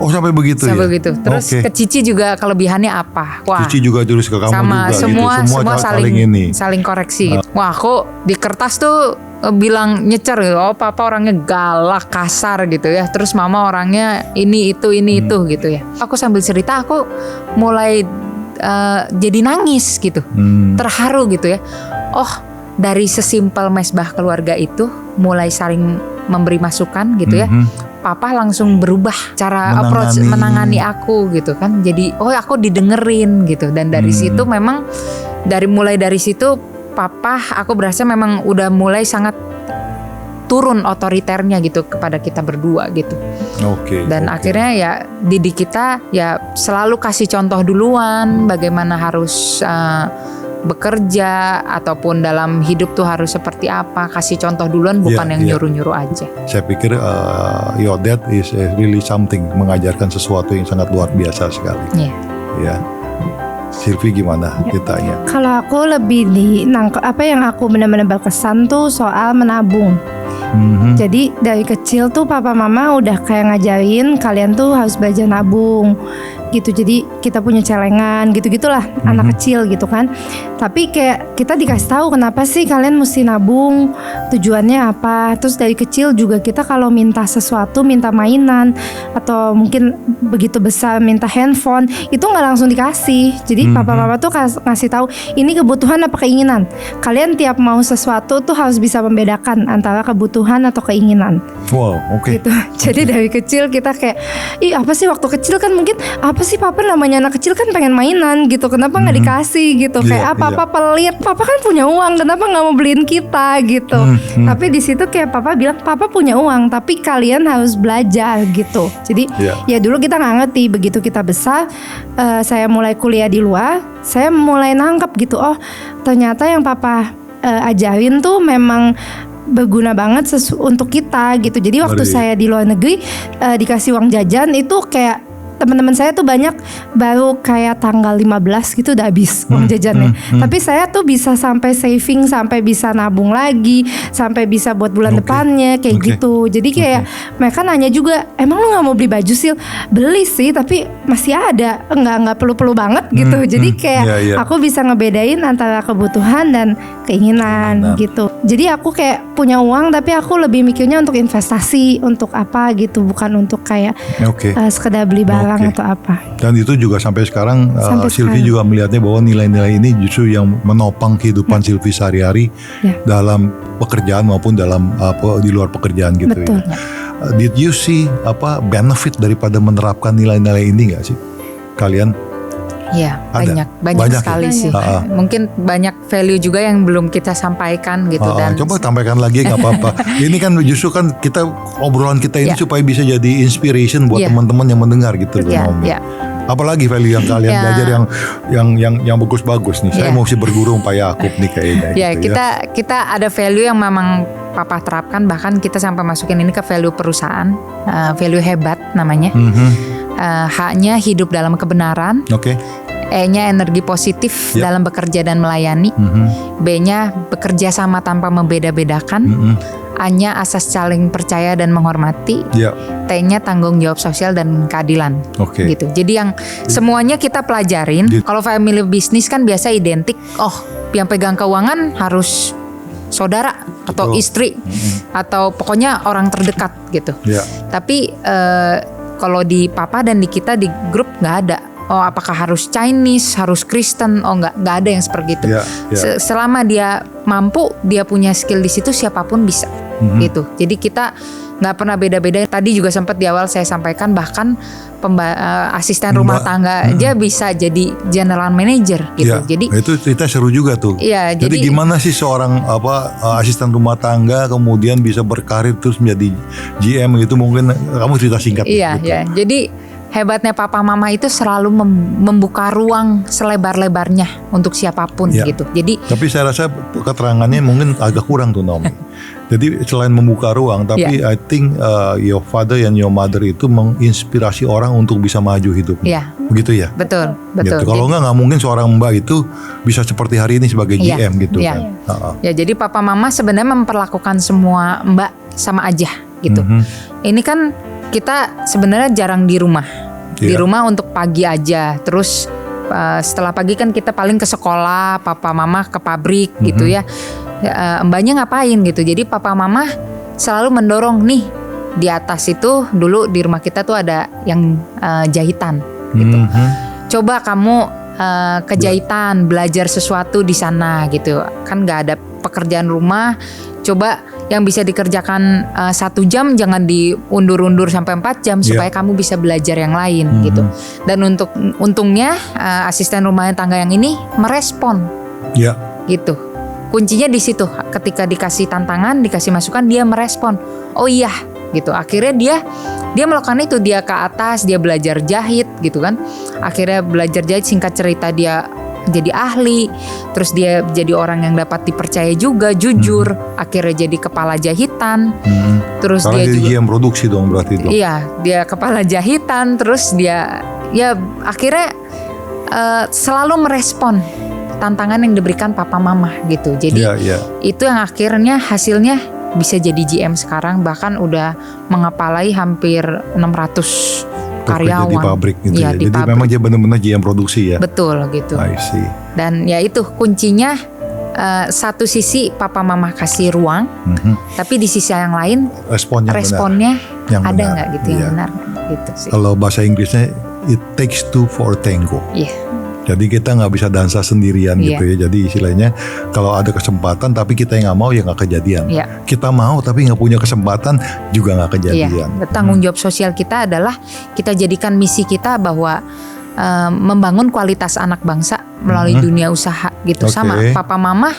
Oh, sampai begitu ya? Sampai begitu. Terus ke Cici juga kelebihannya apa? Wah. Cici juga tulis ke kamu sama juga semua, gitu. Semua saling koreksi gitu. Wah, kok di kertas tuh bilang nyecer gitu. Oh, papa orangnya galak, kasar gitu ya. Terus mama orangnya ini itu gitu ya. Aku sambil cerita aku mulai jadi nangis gitu. Terharu gitu ya. Oh, dari sesimpel mesbah keluarga itu mulai saling memberi masukan gitu ya. Papa langsung berubah cara approach menangani aku gitu kan. Jadi aku didengerin gitu. Dan dari situ memang mulai dari situ papa aku berasa memang udah mulai sangat turun otoriternya gitu kepada kita berdua gitu. Dan akhirnya ya didik kita ya selalu kasih contoh duluan bagaimana harus bekerja ataupun dalam hidup tuh harus seperti apa, kasih contoh duluan, bukan yang nyuruh-nyuruh aja. Saya pikir your dad is really something, mengajarkan sesuatu yang sangat luar biasa sekali. Ya. Sylvie gimana ceritanya? Kalau aku lebih apa yang aku benar-benar berkesan tuh soal menabung. Jadi dari kecil tuh papa mama udah kayak ngajarin kalian tuh harus belajar nabung gitu. Jadi kita punya celengan gitu-gitulah anak kecil gitu kan. Tapi kayak kita dikasih tahu kenapa sih kalian mesti nabung, tujuannya apa. Terus dari kecil juga kita kalau minta sesuatu, minta mainan atau mungkin begitu besar minta handphone, itu nggak langsung dikasih. Jadi papa mama tuh ngasih tahu ini kebutuhan apa keinginan. Kalian tiap mau sesuatu tuh harus bisa membedakan antara kebutuhan atau keinginan. Wow, oke. Gitu. Jadi dari kecil kita kayak, ih apa sih waktu kecil kan mungkin apa sih papa, namanya anak kecil kan pengen mainan gitu, kenapa nggak dikasih gitu, kayak apa pelit, papa kan punya uang, kenapa nggak mau beliin kita gitu. Tapi di situ kayak papa bilang papa punya uang tapi kalian harus belajar gitu. Jadi ya dulu kita nggak ngerti, begitu kita besar, saya mulai kuliah di luar, saya mulai nangkep gitu, oh ternyata yang papa ajarin tuh memang berguna banget untuk kita gitu. Jadi waktu saya di luar negeri dikasih uang jajan itu kayak teman-teman saya tuh banyak baru kayak tanggal 15 gitu udah habis uang jajannya. Tapi saya tuh bisa sampai saving, sampai bisa nabung lagi, sampai bisa buat bulan depannya kayak gitu. Jadi kayak mereka nanya juga, emang lu nggak mau beli baju Sil? Beli sih, tapi masih ada, nggak perlu banget gitu. Jadi kayak aku bisa ngebedain antara kebutuhan dan keinginan gitu. Jadi aku kayak punya uang tapi aku lebih mikirnya untuk investasi, untuk apa gitu, bukan untuk kayak sekedar beli barang atau apa. Dan itu juga sampai sekarang Sylvie juga melihatnya bahwa nilai-nilai ini justru yang menopang kehidupan Sylvie sehari-hari dalam pekerjaan maupun dalam di luar pekerjaan gitu. Betul. Ya. Did you see benefit daripada menerapkan nilai-nilai ini nggak sih kalian? Iya, banyak sekali sih. Mungkin banyak value juga yang belum kita sampaikan gitu. Dan coba sampaikan lagi nggak apa-apa. Ini kan justru kan kita obrolan kita ini supaya bisa jadi inspiration buat teman-teman yang mendengar gitu loh. Apalagi value yang kalian belajar yang bagus-bagus nih. Saya mau sih berguru Pak Yakub nih kayaknya. Gitu, kita ada value yang memang papa terapkan, bahkan kita sampai masukin ini ke value perusahaan, value hebat namanya. H-nya hidup dalam kebenaran. E-nya energi positif dalam bekerja dan melayani. B-nya bekerja sama tanpa membeda-bedakan. A-nya asas saling percaya dan menghormati. T-nya tanggung jawab sosial dan keadilan. Gitu. Jadi yang semuanya kita pelajarin. Kalau family business kan biasa identik. Oh, yang pegang keuangan harus saudara atau istri atau pokoknya orang terdekat gitu. Tapi kalau di papa dan di kita di grup nggak ada. Oh, apakah harus Chinese, harus Kristen? Oh, nggak ada yang seperti itu. Selama dia mampu, dia punya skill di situ, siapapun bisa. Gitu. Jadi kita nggak pernah beda-beda. Tadi juga sempat di awal saya sampaikan, bahkan asisten rumah tangga aja bisa jadi general manager gitu. Jadi itu cerita seru juga tuh. Jadi gimana sih seorang asisten rumah tangga kemudian bisa berkarir terus menjadi GM gitu, mungkin kamu cerita singkat. Jadi hebatnya papa mama itu selalu membuka ruang selebar-lebarnya untuk siapapun gitu. Jadi tapi saya rasa keterangannya mungkin agak kurang tuh Naomi. Jadi selain membuka ruang, tapi I think your father and your mother itu menginspirasi orang untuk bisa maju hidupnya. Begitu ya? Betul. Gitu. Kalau nggak mungkin seorang mbak itu bisa seperti hari ini sebagai GM gitu kan. Jadi papa mama sebenarnya memperlakukan semua mbak sama aja gitu. Ini kan kita sebenarnya jarang di rumah. Di rumah untuk pagi aja. Terus setelah pagi kan kita paling ke sekolah, papa mama ke pabrik gitu ya. Mbaknya ngapain gitu. Jadi papa mama selalu mendorong nih, di atas itu dulu di rumah kita tuh ada yang jahitan gitu. Coba kamu ke jahitan, belajar sesuatu di sana gitu. Kan nggak ada pekerjaan rumah. Coba yang bisa dikerjakan 1 jam jangan diundur-undur sampai 4 jam supaya kamu bisa belajar yang lain gitu. Dan untungnya asisten rumah tangga yang ini merespon gitu. Kuncinya di situ, ketika dikasih tantangan, dikasih masukan, dia merespon. Oh iya gitu. Akhirnya dia melakukan itu, dia ke atas, dia belajar jahit gitu kan. Akhirnya belajar jahit, singkat cerita dia jadi ahli, terus dia jadi orang yang dapat dipercaya juga, jujur, akhirnya jadi kepala jahitan, terus karena dia juga GM produksi dong berarti itu. Iya, dia kepala jahitan, terus dia akhirnya selalu merespon tantangan yang diberikan papa mama gitu. Jadi itu yang akhirnya hasilnya bisa jadi GM sekarang, bahkan udah mengepalai hampir 600 karyawan. Di pabrik gitu ya. Jadi Pabrik. memang dia benar-benar GM produksi ya. Betul gitu. I see. Dan ya itu kuncinya, satu sisi papa mama kasih ruang, tapi di sisi yang lain Responnya ada benar. nggak gitu yang Iya. benar gitu sih. Kalau bahasa Inggrisnya it takes two for a tango. Iya. Jadi kita nggak bisa dansa sendirian Iya. gitu ya. Jadi istilahnya kalau ada kesempatan tapi kita yang nggak mau ya nggak kejadian. Iya. Kita mau tapi nggak punya kesempatan juga nggak kejadian. Iya. Tanggung jawab sosial kita adalah kita jadikan misi kita bahwa membangun kualitas anak bangsa melalui dunia usaha gitu. Oke. Sama papa mama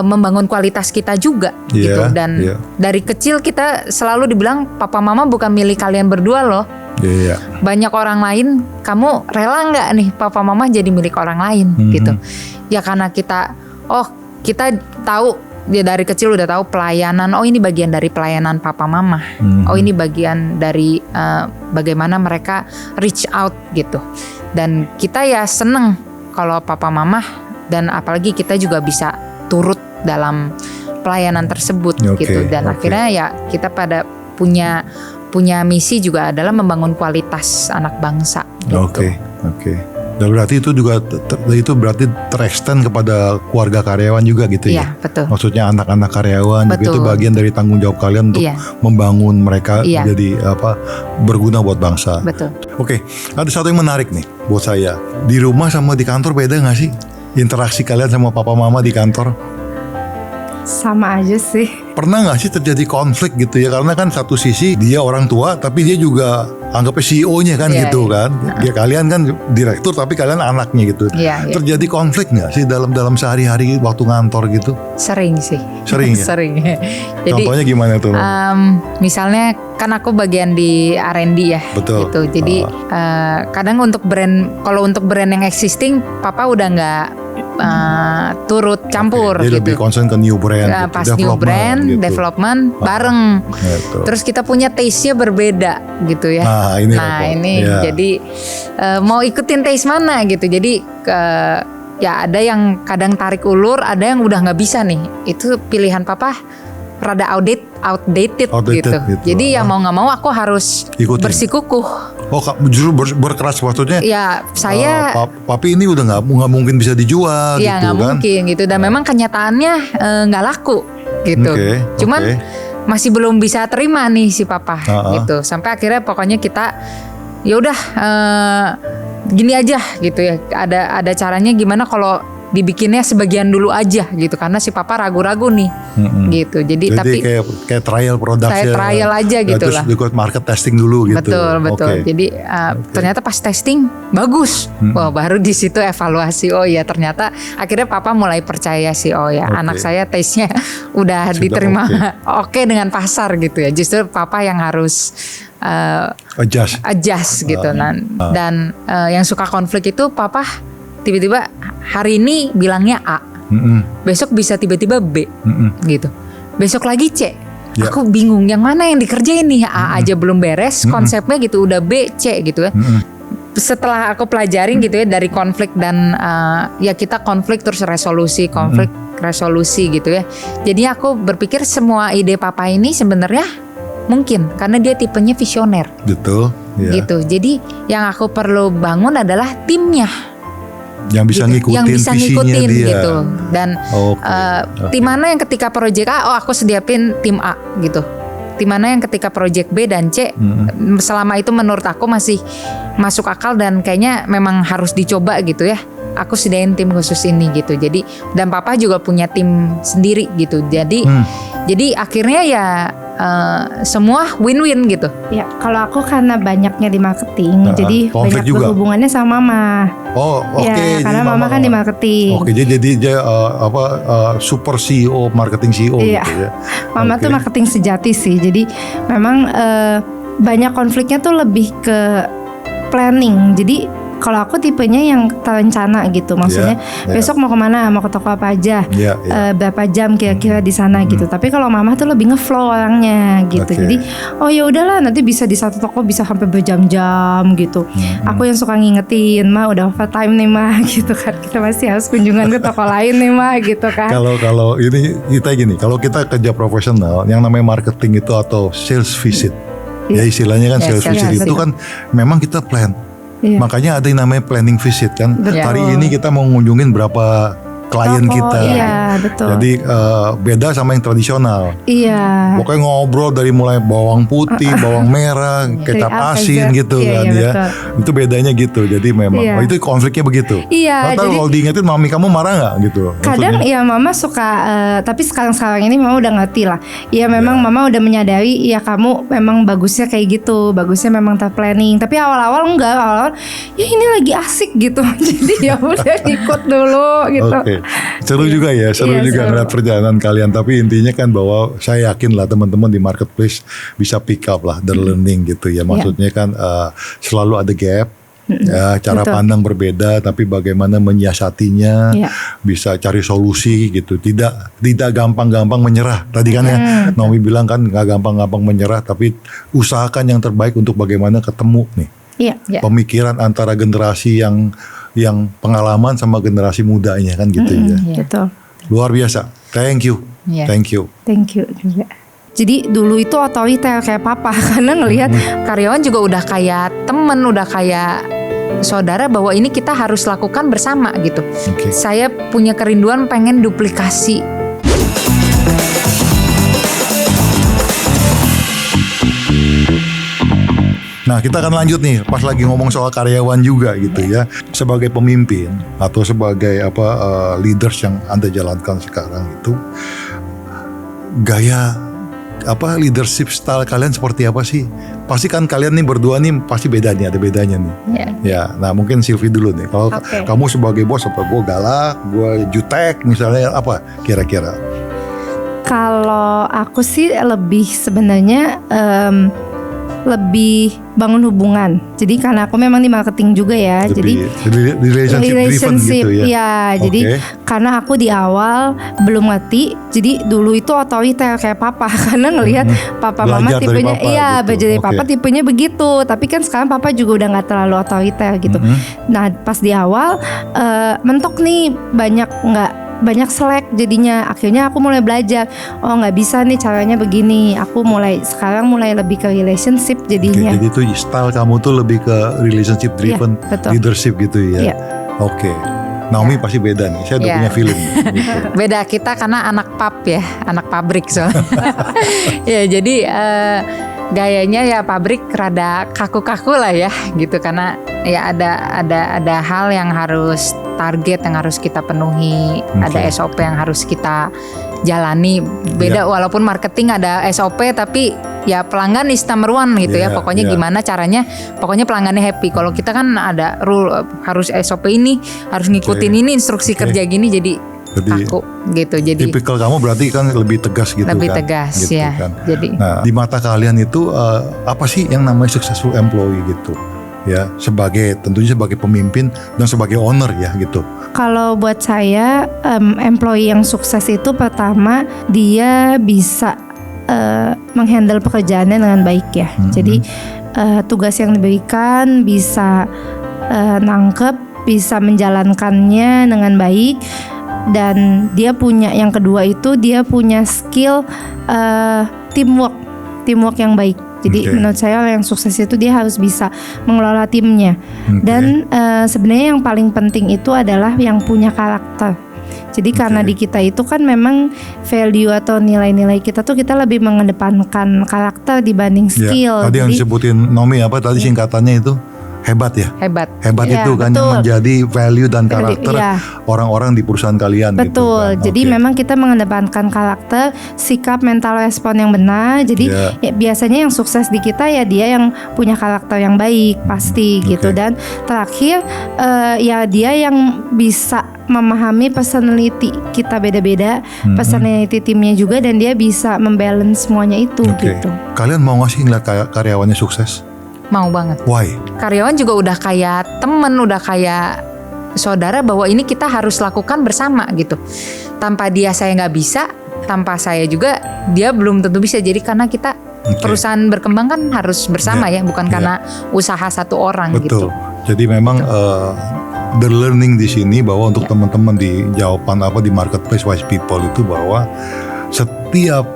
membangun kualitas kita juga Iya, gitu. Dan iya. dari kecil kita selalu dibilang papa mama bukan milik kalian berdua loh. Iya. Banyak orang lain, kamu rela nggak nih papa mama jadi milik orang lain gitu. Ya karena kita tahu dia dari kecil udah tahu pelayanan. Oh ini bagian dari pelayanan papa mama. Oh ini bagian dari bagaimana mereka reach out gitu. Dan kita ya seneng kalau papa mama, dan apalagi kita juga bisa turut dalam pelayanan tersebut gitu. Dan akhirnya ya kita pada punya misi juga adalah membangun kualitas anak bangsa gitu. Oke. Dan berarti itu juga itu berarti terextend kepada keluarga karyawan juga gitu ya. Iya, betul. Maksudnya anak-anak karyawan juga Betul. itu bagian dari tanggung jawab kalian untuk membangun mereka jadi berguna buat bangsa. Betul. Oke, ada satu yang menarik nih buat saya. Di rumah sama di kantor beda nggak sih interaksi kalian sama papa mama di kantor? Sama aja sih. Pernah nggak sih terjadi konflik gitu ya? Karena kan satu sisi dia orang tua, tapi dia juga anggapnya CEO-nya kan gitu kan. Ya kalian kan direktur, tapi kalian anaknya gitu. Terjadi konflik nggak sih dalam sehari-hari waktu ngantor gitu? Sering sih. Sering ya? Sering. Jadi, contohnya gimana tuh? Misalnya kan aku bagian di R&D ya. Betul. Gitu. Jadi kadang untuk kalau untuk brand yang existing, papa udah nggak turut campur Dia gitu. lebih concern ke new brand, gitu. Pas new brand, gitu. Development bareng. Gitu. Terus kita punya taste-nya berbeda gitu ya. Ini jadi mau ikutin taste mana gitu. Jadi ya ada yang kadang tarik ulur, ada yang udah nggak bisa nih. Itu pilihan papa rada outdated gitu. Jadi ya mau nggak mau aku harus bersikukuh. Oh, justru berkeras maksudnya? Ya saya. Papi ini udah nggak mungkin bisa dijual gitu kan? Ya nggak mungkin gitu. Dan memang kenyataannya nggak laku gitu. Cuman masih belum bisa terima nih si papa gitu. Sampai akhirnya pokoknya kita ya udah gini aja gitu ya. Ada caranya gimana kalau dibikinnya sebagian dulu aja gitu, karena si papa ragu-ragu nih gitu. Jadi tapi kayak trial produk ya. Trial aja gitu terus lah. Terus market testing dulu gitu. Betul. Jadi ternyata pas testing bagus. Wah, baru di situ evaluasi. Oh ya ternyata akhirnya papa mulai percaya sih. Oh ya anak saya taste-nya udah diterima oke dengan pasar gitu ya. Justru papa yang harus adjust gitu. Dan yang suka konflik itu papa tiba-tiba hari ini bilangnya A, besok bisa tiba-tiba B, gitu. Besok lagi C. Aku bingung yang mana yang dikerjain nih. A aja belum beres konsepnya gitu, udah B, C gitu ya. Setelah aku pelajarin gitu ya dari konflik dan ya kita konflik terus resolusi, resolusi gitu ya. Jadi aku berpikir semua ide papa ini sebenarnya mungkin karena dia tipenya visioner. Betul. Gitu. Jadi yang aku perlu bangun adalah timnya. Yang bisa ngikutin dia. Gitu. Dan tim mana yang ketika proyek A, aku sediapin tim A gitu. Tim mana yang ketika proyek B dan C, selama itu menurut aku masih masuk akal dan kayaknya memang harus dicoba gitu ya. Aku sediain tim khusus ini gitu. Jadi dan papa juga punya tim sendiri gitu. Jadi akhirnya ya semua win-win gitu. Ya, kalau aku karena banyaknya di marketing, jadi banyak juga berhubungannya sama mama. Oh, oke. Ya, karena mama kan di marketing. Oke, jadi dia super CEO, marketing CEO gitu ya. Mama tuh marketing sejati sih. Jadi memang banyak konfliknya tuh lebih ke planning. Jadi kalau aku tipenya yang terencana gitu, maksudnya besok mau kemana, mau ke toko apa aja, berapa jam kira-kira di sana gitu. Tapi kalau mama tuh lebih ngeflow orangnya gitu. Jadi oh ya udahlah, nanti bisa di satu toko bisa sampai berjam-jam gitu. Aku yang suka ngingetin, Ma udah overtime nih Ma gitu kan, kita masih harus kunjungan ke toko lain nih Ma gitu kan. Kalau ini kita gini, kalau kita kerja profesional, yang namanya marketing itu atau sales visit, ya istilahnya kan sales visit itu kan memang kita plan. Makanya ada yang namanya planning visit kan. Hari ini kita mau ngunjungin berapa klien kita. Betul. Jadi beda sama yang tradisional. Pokoknya ngobrol dari mulai bawang putih, bawang merah, kecap asin gitu kan ya. Itu bedanya gitu. Jadi memang itu konfliknya begitu. Tahu kalau diingetin mami kamu marah nggak gitu? Kadang ya mama suka, tapi sekarang ini mama udah ngerti lah. Ya memang mama udah menyadari ya kamu memang bagusnya kayak gitu. Bagusnya memang terplanning. Tapi awal-awal enggak, awal-awal ya ini lagi asik gitu. Jadi ya udah ikut dulu gitu. Seru juga ya, seru ngeliat perjalanan kalian. Tapi intinya kan bahwa saya yakin lah teman-teman di marketplace bisa pick up lah the learning gitu ya. Maksudnya kan selalu ada gap, cara pandang berbeda, tapi bagaimana menyiasatinya, bisa cari solusi gitu. Tidak gampang-gampang menyerah. Tadi kan ya Naomi bilang kan nggak gampang-gampang menyerah, tapi usahakan yang terbaik untuk bagaimana ketemu nih. Pemikiran antara generasi yang pengalaman sama generasi mudanya kan gitu ya. Betul. Luar biasa. Thank you. Thank you. Thank you juga. Jadi dulu itu otoriter kayak papa karena ngelihat karyawan juga udah kayak temen, udah kayak saudara, bahwa ini kita harus lakukan bersama gitu. Saya punya kerinduan pengen duplikasi. Nah, kita akan lanjut nih pas lagi ngomong soal karyawan juga gitu ya. Sebagai pemimpin atau sebagai leaders yang Anda jalankan sekarang itu, gaya leadership style kalian seperti apa sih? Pasti kan kalian nih berdua nih pasti beda nih, ada bedanya nih. Ya, nah mungkin Sylvie dulu nih. Kalau kamu sebagai bos, apa gue galak, gue jutek misalnya, apa kira-kira? Kalau aku sih lebih sebenarnya lebih bangun hubungan. Jadi karena aku memang di marketing juga ya. Jadi relationship gitu ya. Jadi karena aku di awal belum ngerti. Jadi dulu itu otoriter kayak papa karena ngelihat papa mama tipenya belajar dari papa tipenya begitu. Tapi kan sekarang papa juga udah nggak terlalu otoriter gitu. Nah, pas di awal mentok nih banyak selek, jadinya akhirnya aku mulai belajar, oh nggak bisa nih caranya begini. Aku sekarang mulai lebih ke relationship jadinya. Jadi itu style kamu tuh lebih ke relationship driven leadership gitu ya. Naomi pasti beda nih, saya udah punya feeling gitu. Beda kita karena anak anak pabrik soalnya. Jadi gayanya ya pabrik rada kaku-kaku lah ya gitu, karena ya ada hal yang harus target yang harus kita penuhi, ada SOP yang harus kita jalani. Beda walaupun marketing ada SOP, tapi ya pelanggan is number one gitu ya. Pokoknya gimana caranya, pokoknya pelanggannya happy. Kalau kita kan ada rule harus SOP ini, harus ngikutin ini instruksi kerja gini, jadi kaku gitu. Jadi tipikal kamu berarti kan lebih tegas gitu. Lebih tegas gitu ya. Kan. Jadi di mata kalian itu apa sih yang namanya successful employee gitu? Ya, tentunya sebagai pemimpin dan sebagai owner ya gitu. Kalau buat saya employee yang sukses itu pertama dia bisa menghandle pekerjaannya dengan baik ya. Jadi tugas yang diberikan bisa nangkep, bisa menjalankannya dengan baik, dan dia punya yang kedua itu dia punya skill teamwork yang baik. Jadi menurut saya orang yang sukses itu dia harus bisa mengelola timnya. Dan sebenarnya yang paling penting itu adalah yang punya karakter. Jadi karena di kita itu kan memang value atau nilai-nilai kita tuh kita lebih mengedepankan karakter dibanding skill. Tadi yang disebutin Naomi apa tadi singkatannya itu? Hebat ya? Hebat itu kan betul. Yang menjadi value dan karakter orang-orang di perusahaan kalian. Betul, gitu kan? Jadi memang kita mengedepankan karakter, sikap, mental respon yang benar. Jadi ya, biasanya yang sukses di kita ya dia yang punya karakter yang baik pasti gitu. Dan terakhir ya dia yang bisa memahami personality kita beda-beda, personality timnya juga, dan dia bisa membalance semuanya itu gitu. Kalian mau nggak sih ngeliat karyawannya sukses? Mau banget. Why? Karyawan juga udah kayak temen, udah kayak saudara, bahwa ini kita harus lakukan bersama gitu. Tanpa dia saya nggak bisa, tanpa saya juga dia belum tentu bisa. Jadi karena kita perusahaan berkembang kan harus bersama ya, bukan karena usaha satu orang. Betul. Gitu. Jadi memang the learning di sini bahwa untuk teman-teman di jawaban di marketplace Wise People itu, bahwa setiap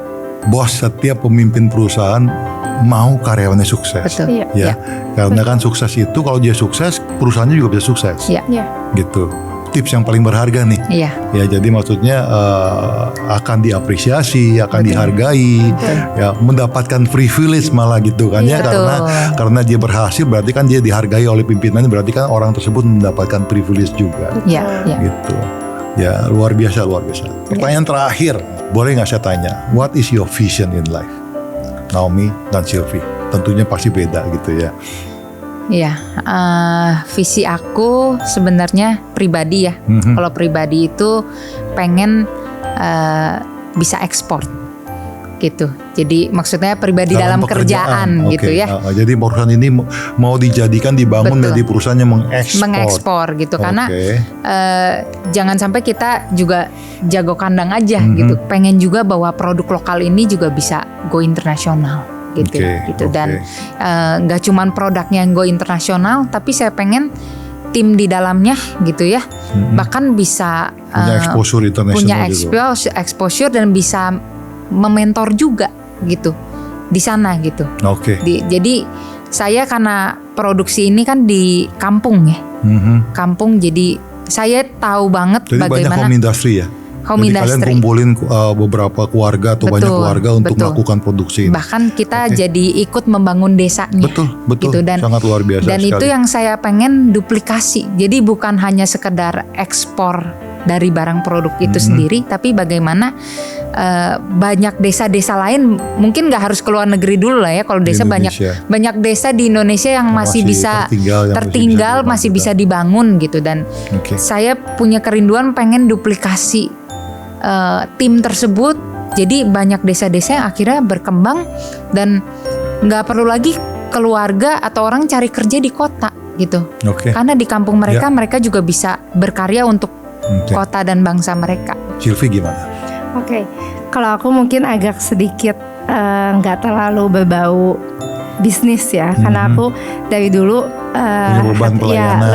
bos, setiap pemimpin perusahaan mau karyawannya sukses. Betul. Ya. Karena kan sukses itu, kalau dia sukses, perusahaannya juga bisa sukses. Iya. Gitu. Tips yang paling berharga nih. Iya. Ya, jadi maksudnya akan diapresiasi, akan dihargai, ya, mendapatkan privilege malah gitu kan ya, karena dia berhasil, berarti kan dia dihargai oleh pimpinannya, berarti kan orang tersebut mendapatkan privilege juga. Iya. Gitu. Ya, luar biasa. Pertanyaan terakhir, boleh nggak saya tanya, what is your vision in life? Naomi dan Sylvie, tentunya pasti beda gitu ya. Iya, visi aku sebenarnya pribadi ya. Kalau pribadi itu pengen bisa ekspor gitu. Jadi maksudnya pribadi dalam kerjaan gitu ya. Jadi perusahaan ini mau dijadikan, dibangun menjadi perusahaan yang mengekspor gitu. Karena jangan sampai kita juga jago kandang aja gitu. Pengen juga bahwa produk lokal ini juga bisa go internasional gitu. Dan nggak cuman produknya yang go internasional, tapi saya pengen tim di dalamnya gitu ya. Bahkan bisa punya exposure internasional, exposure dan bisa mementor juga gitu di sana gitu. Jadi saya karena produksi ini kan di kampung ya, kampung, jadi saya tahu banget jadi bagaimana. Banyak home industry ya. Jadi kalian kumpulin beberapa keluarga atau banyak keluarga untuk melakukan produksi ini. Bahkan kita jadi ikut membangun desanya. Betul. Gitu. Dan sangat luar biasa. Dan sekali. itu yang saya pengen duplikasi. Jadi bukan hanya sekedar ekspor dari barang produk itu sendiri, tapi bagaimana banyak desa-desa lain, mungkin nggak harus ke luar negeri dulu lah ya. Kalau desa banyak desa di Indonesia yang masih bisa tertinggal, masih bisa dibangun gitu. Dan saya punya kerinduan pengen duplikasi tim tersebut. Jadi banyak desa-desa yang akhirnya berkembang dan nggak perlu lagi keluarga atau orang cari kerja di kota gitu. Karena di kampung mereka juga bisa berkarya untuk kota dan bangsa mereka. Sylvie gimana? Kalau aku mungkin agak sedikit nggak terlalu berbau bisnis ya, karena aku dari dulu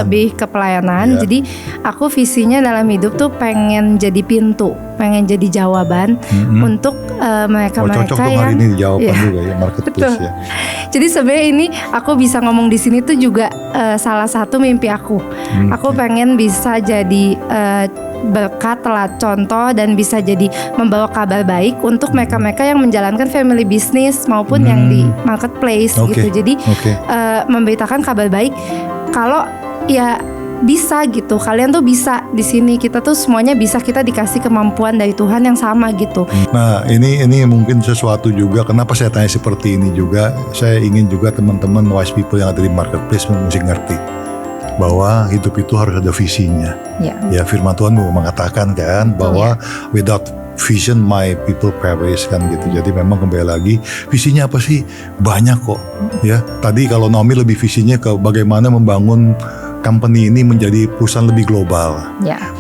lebih ke pelayanan. Jadi aku visinya dalam hidup tuh pengen jadi pintu, pengen jadi jawaban untuk mereka-mereka yang hari ini jawaban juga ya, marketplace ya. Jadi sebenarnya ini aku bisa ngomong di sini tuh juga salah satu mimpi aku. Aku pengen bisa jadi berkat, telat contoh, dan bisa jadi membawa kabar baik untuk mereka-mereka yang menjalankan family business maupun yang di marketplace gitu. Jadi memberitakan kabar baik kalau ya bisa gitu, kalian tuh bisa di sini, kita tuh semuanya bisa, kita dikasih kemampuan dari Tuhan yang sama gitu. Nah ini mungkin sesuatu juga, kenapa saya tanya seperti ini juga, saya ingin juga teman-teman Wise People yang ada di marketplace mesti ngerti bahwa hidup itu harus ada visinya. Ya firman Tuhan mengatakan kan bahwa without vision my people perish kan gitu. Jadi memang kembali lagi visinya apa sih? Banyak kok ya. Tadi kalau Naomi lebih visinya ke bagaimana membangun company ini menjadi perusahaan lebih global.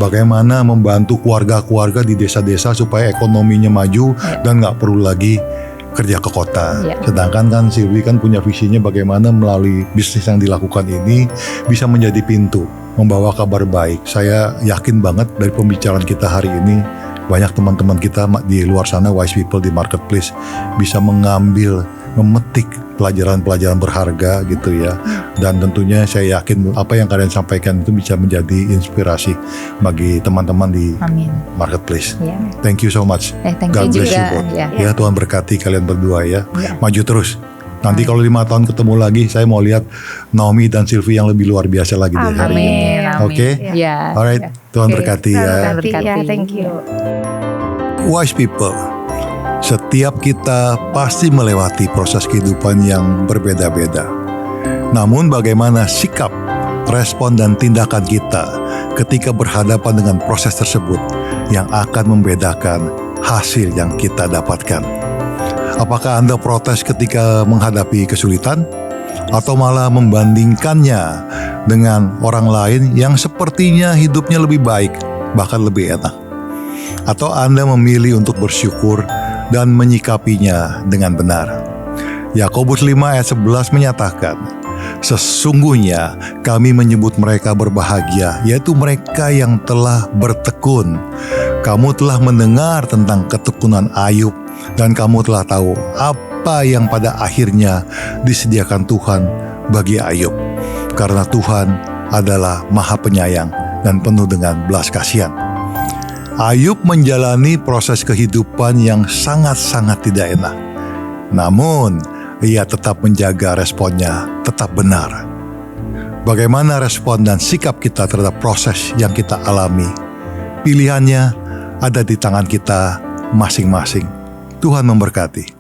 Bagaimana membantu keluarga-keluarga di desa-desa supaya ekonominya maju dan nggak perlu lagi kerja ke kota. Sedangkan kan Sylvie kan punya visinya bagaimana melalui bisnis yang dilakukan ini bisa menjadi pintu membawa kabar baik. Saya yakin banget dari pembicaraan kita hari ini banyak teman-teman kita di luar sana Wise People di marketplace bisa mengambil, memetik pelajaran-pelajaran berharga gitu ya. Dan tentunya saya yakin apa yang kalian sampaikan itu bisa menjadi inspirasi bagi teman-teman di marketplace. Thank you so much. God bless you both. Ya, Tuhan berkati kalian berdua ya. Maju terus. Nanti kalau 5 tahun ketemu lagi, saya mau lihat Naomi dan Sylvie yang lebih luar biasa lagi dari hari ini. Alright, Tuhan berkati ya. Thank you. Wise People, setiap kita pasti melewati proses kehidupan yang berbeda-beda. Namun bagaimana sikap, respon dan tindakan kita ketika berhadapan dengan proses tersebut yang akan membedakan hasil yang kita dapatkan. Apakah Anda protes ketika menghadapi kesulitan? atau malah membandingkannya dengan orang lain yang sepertinya hidupnya lebih baik, bahkan lebih enak. Atau Anda memilih untuk bersyukur dan menyikapinya dengan benar. Yakobus 5 ayat 11 menyatakan, sesungguhnya kami menyebut mereka berbahagia, yaitu mereka yang telah bertekun. Kamu telah mendengar tentang ketekunan Ayub, dan kamu telah tahu apa yang pada akhirnya disediakan Tuhan bagi Ayub. Karena Tuhan adalah Maha Penyayang dan penuh dengan belas kasihan. Ayub menjalani proses kehidupan yang sangat-sangat tidak enak. Namun, ia tetap menjaga responnya tetap benar. Bagaimana respon dan sikap kita terhadap proses yang kita alami? Pilihannya ada di tangan kita masing-masing. Tuhan memberkati.